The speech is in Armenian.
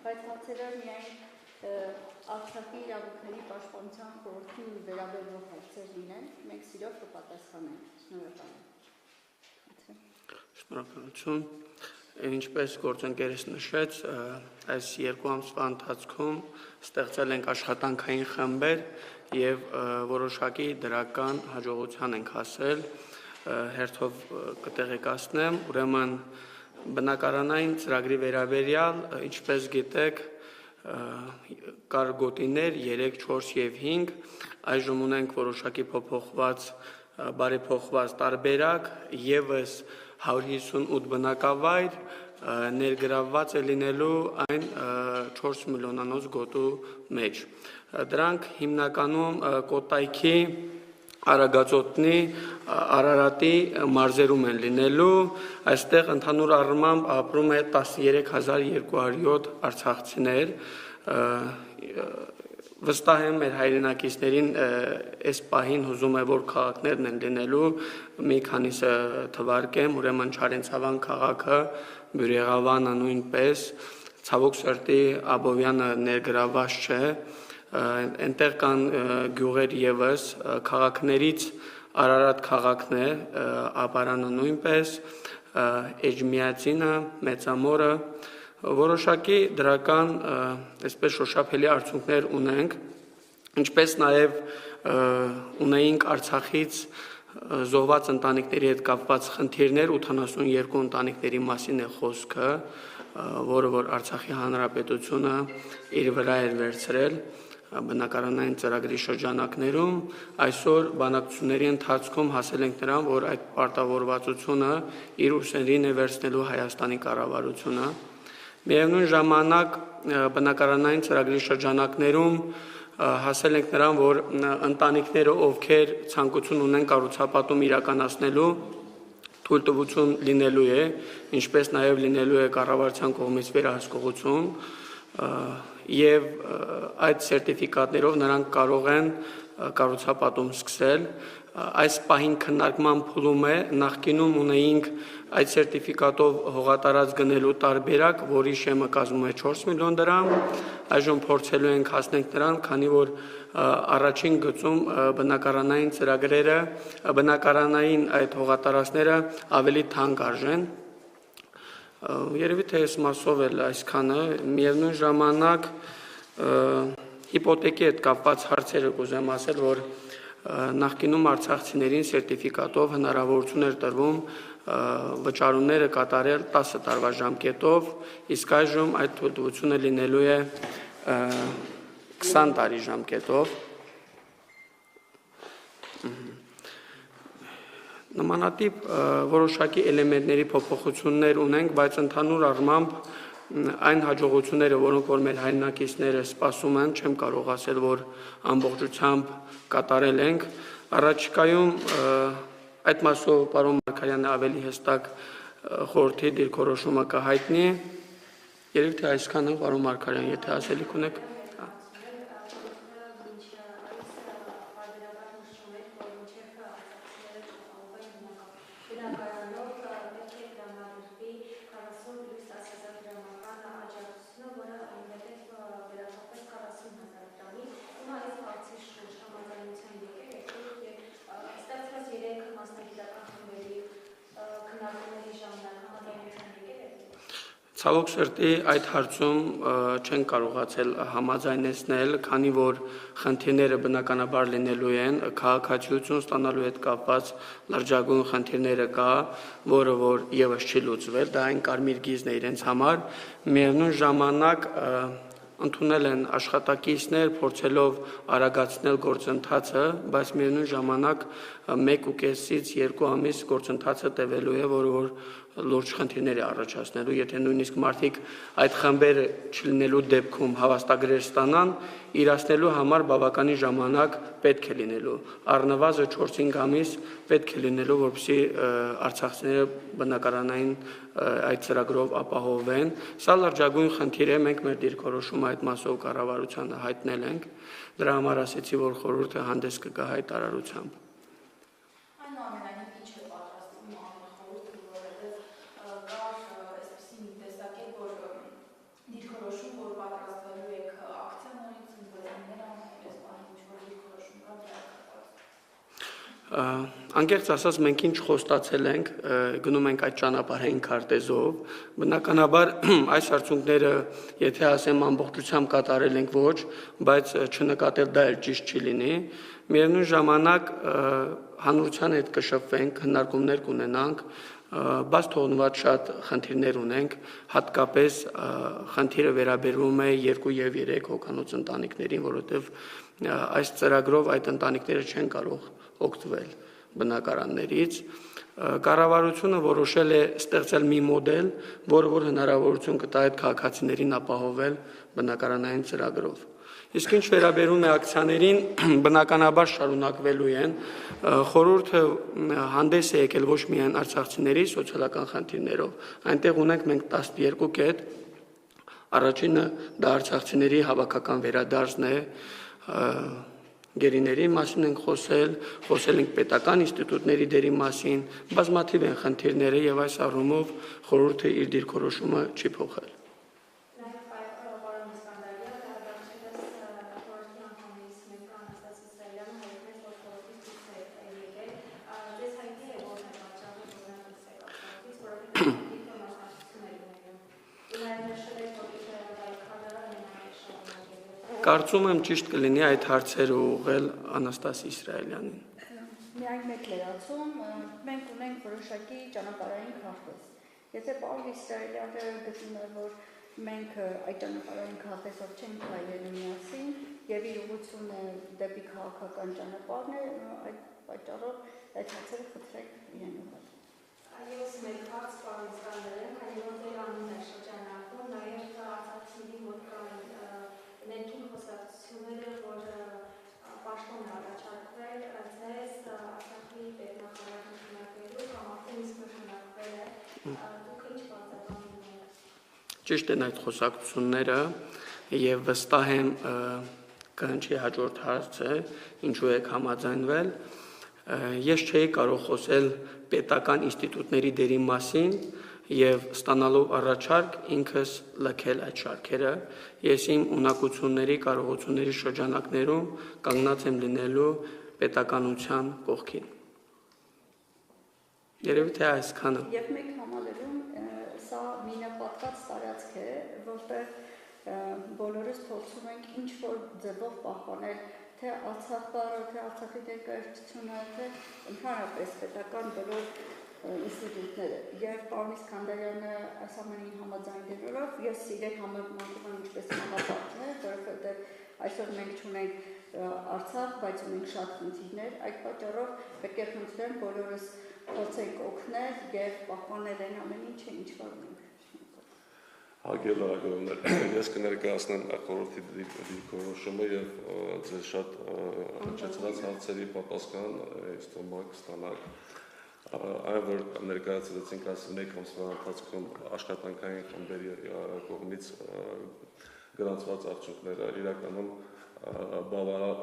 բայց հարցերը միայն Արցախի իրավունքների պաշտպանության խորհրդի վերաբերող հարցեր լինեն, մենք սիրով կպատասխանենք։ Շնորհակալություն։ Ինչպես գործընկերս նշեց, այս 2 ամսվա ընթացքում ստեղծել ենք աշխատանքային խմբեր եւ որոշակի դրական հաջողության ենք հասել, հերթով կտեղեկացնեմ, ուրեմն բնակարանային ծրագրի վերաբերյալ, ինչպես գիտեք, կար գոտիներ 3, 4 եւ 5, այժմ ունենք որոշակի փոփոխված բարեփոխված տարբերակ, եւս 158 բնակավայր ներգրավված է լինելու այն 4 միլիոնանոց գոտու մեջ։ Դրանք հիմնականում Կոտայքի, Արագածոտնի, Արարատի մարզերում են լինելու, այստեղ ընդհանուր առմամբ ապրում է 13207 արցախցիներ, վստահ եմ մեր հայրենակիցներին այս պահին հուզում է, որ քաղաքներն են լինելու, մի քանիսը թվարկեմ, ուրեմն Չարենցավան քաղաքը, Բյուրեղավանը նույնպես, ցավոք սրտի Աբովյանը ներգրավված չէ, այնտեղ կան գյուղեր եւս, քաղաքներից Արարատ քաղաքն է, Ապարանը նույնպես, Էջմիածինը, Մեծամորը, որոշակի դրական, այսպես շոշափելի արդյունքներ ունենք, ինչպես նաև ունեինք Արցախից զոհված ընտանիքների հետ կապված խնդիրներ, 82 ընտանիքների մասին է խոսքը, որը որ Արցախի Հանրապետությունը իր վրա էր վերցրել բնակարանային ծրագրի շրջանակներում, այսօր բանակցությունների ընթացքում հասել ենք նրան, որ այդ պարտավորվածությունը իր ուսերին է վերցնելու Հայաստանի կառավարությունը։ Միևնույն ժամանակ բնակարանային ծրագրի շրջանակներում հասել ենք նրան, որ ընտանիքները, ովքեր ցանկություն ունեն կառուցապատում իրականացնելու, թույլտվություն լինելու է, ինչպես նաև լինելու է կառավարության կողմից վերահսկողություն, եւ այդ սերտիֆիկատներով նրանք կարող են կառուցապատում սկսել։ Այս պահին քննարկման փուլում է, նախկինում ունեինք այդ սերտիֆիկատով հողատարած գնելու տարբերակ, որի շեմը կազմում է 4 միլիոն դրամ, այժմ փորձելու ենք հասնենք նրան, քանի որ առաջին գծում բնակարանային ծրագրերը, բնակարանային այդ հողատարածները ավելի թանկ արժեն։ Երևի թե այս մասով էլ այսքանը, միևնույն ժամանակ հիպոթեկի հետ կապված հարցերը կուզեմ ասել, որ նախկինում արցախցիներին սերտիֆիկատով հնարավորություն էր տրվում վճարումները կատարել 10 տարվա ժամկետով, իսկ այժմ այդ թույլտվությունը լինելու է 20 տարի ժամկետով։ Նմանատիպ որոշակի էլեմենտների փոփոխություններ ունենք, բայց ընդհանուր առմամբ այն հաջողությունները, որոնք որ մեր հայրենակիցները սպասում են, չեմ կարող ասել, որ ամբողջությամբ կատարել ենք։ Առաջիկայում այդ մասով պարոն Մարգարյանը ավելի հստակ խորհրդի դիրքորոշումը կհայտնի։ Երևի թե այսքանը, պարոն Մարգարյան, եթե ասելիք ունեք։ Ցավոք սրտի այդ հարցում չեն կարողացել համաձայնեցնել, քանի որ խնդիրները բնականաբար լինելու են, քաղաքացիություն ստանալու հետ կապված լրջագույն խնդիրները կա, որը որ եւս չի լուծվել, դա այն կարմիր գիզն է իրենց համար, միևնույն ժամանակ ընդունել են աշխատակիցներ, փորձելով արագացնել գործընթացը, բայց միևնույն ժամանակ 1.5-ից 2 ամիս գործընթացը տևելու է, որը որ լուրջ խնդիրներ է առաջացնելու, եթե նույնիսկ մարդիկ այդ խմբերը չլինելու դեպքում հավաստագրեր ստանան, իրացնելու համար բավականին ժամանակ պետք է լինելու, առնվազն 4-5 ամիս պետք է լինելու, որպեսզի արցախցիները բնակարանային այդ ծրագրով ապահովվեն։ Սա լրջագույն խնդիր է, մենք մեր դիրքորոշումը այդ մասով կառավարությանը հայտնել ենք, դրա համար ասեցի, որ խորհուրդը հանդես կգա հայտարարությամբ։ Դիրքորոշում, որ Անկեղծ ասած մենք ինչ խոստացել ենք, գնում ենք այդ ճանապարհային քարտեզով, բնականաբար այս արդյունքները, եթե ասեմ ամբողջությամբ կատարել ենք ոչ, բայց չնկատել դա էլ ճիշտ չի լինի, միևնույն ժամանակ հանրության հետ կշփվենք, քննարկումներ կունենանք, բայց թողնված շատ խնդիրներ ունենք, հատկապես խնդիրը վերաբերվում է 2 եւ 3 հոգանոց ընտանիքներին, որովհետեւ այս ծրագրով այդ ընտանիքները չեն կարող օգտվել բնակարաններից։ Կառավարությունը որոշել է ստեղծել մի մոդել, որը որ հնարավորություն կտա այդ քաղաքացիներին ապահովել բնակարանային ծրագրով։ Իսկ ինչ վերաբերում է ակցիաներին, բնականաբար շարունակվելու են, խորհուրդը հանդես է եկել ոչ միայն արցախցիների սոցիալական խնդիրներով, այնտեղ ունենք մենք 12 կետ, առաջինը դա արցախցիների հավաքական վերադարձն է, գերիների մասին ենք խոսել ենք պետական ինստիտուտների դերի մասին, բազմաթիվ են խնդիրները եւ այս առումով խորհուրդը իր դիրքորոշումը չի փոխել։ Կարծում եմ ճիշտ կլինի այդ հարցերը ուղղել Անաստասի Իսրայելյանին։ Միայն մեկ լրացում, մենք ունենք որոշակի ճանապարհային քարտեզ։ Եթե պարոն Իսրայելյանը գտնում է, որ մենք այդ ճանապարհային քարտեզով չենք քայլելու միասին եւ իր ուղղությունը դեպի քաղաքական ճանապարհն է, այդ պատճառով այդ հարցերը խնդրեք իրեն ուղղել։ Այո, մեկ հարց պարոն Իսրայելյան, քանի որ դեր անուն է շրջանակում, նաեւ արցախցիների մոտ կան ներքին խոսակցությունները, որ պաշտոն է առաջարկվել ձեզ Արցախի պետնախարարը նշանակվելու կամ արդեն իսկ նշանակվել է, դուք ինչ բացատրում եք։ Ճիշտ են այդ խոսակցությունները եւ վստահ եմ կհնչի հաջորդ հարցը, ինչու եք համաձայնվել։ Ես չէի կարող խոսել պետական ինստիտուտների դերի մասին եւ ստանալով առաջարկ ինքս լքել այդ շարքերը, ես իմ ունակությունների, կարողությունների շրջանակներում կանգնած եմ լինելու պետականության կողքին։ Երևի թե այսքանը։ Եվ մեկ համալրում սա մինապատված տարածք է, որտեղ բոլորս փորձում ենք ինչ-որ ձևով պահպանել թե Արցախ բառը, թե Արցախի ներկայացությունը, թե ընդհանրապես պետական բոլոր ինստիտուտները։ Եվ պարոն Իսկանդարյանը այս ամենին համաձայնելով, ես իրեն համեմատում եմ ինչպես համապատասխան, որովհետև այսօր մենք չունենք Արցախ, բայց ունենք շատ խնդիրներ, այդ պատճառով պետք է խնդրեմ բոլորս փորձենք օգնել եւ պահպանել այն ամեն ինչը, ինչ որ ունենք։ Հարգելի ես կներկայացնեմ խորհրդի դիրքորոշումը եւ ձեզ շատ հնչեցած հարցերի պատասխան ստոմակ ստանալ։ Այն որ ներկայացրեցինք այս մեկ ամսվա ընթացքում աշխատանքային խմբերի կողմից գրանցված արդյունքները իրականում բավարար